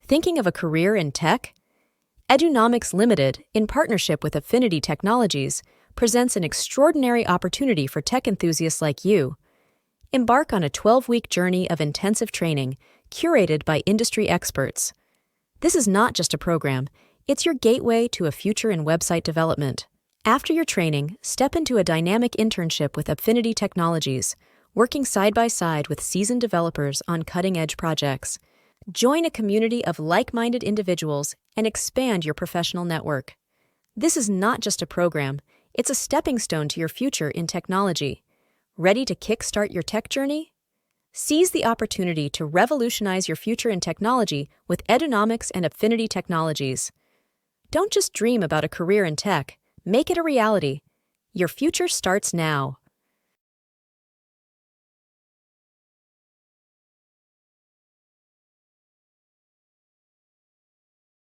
Thinking of a career in tech? Edunomics Limited, in partnership with Appfinity Technologies, presents an extraordinary opportunity for tech enthusiasts like you. Embark on a 12-week journey of intensive training, curated by industry experts. This is not just a program, it's your gateway to a future in website development. After your training, step into a dynamic internship with Appfinity Technologies, working side by side with seasoned developers on cutting-edge projects. Join a community of like-minded individuals and expand your professional network. This is not just a program, it's a stepping stone to your future in technology. Ready to kickstart your tech journey? Seize the opportunity to revolutionize your future in technology with Edunomics and Appfinity Technologies. Don't just dream about a career in tech, make it a reality. Your future starts now.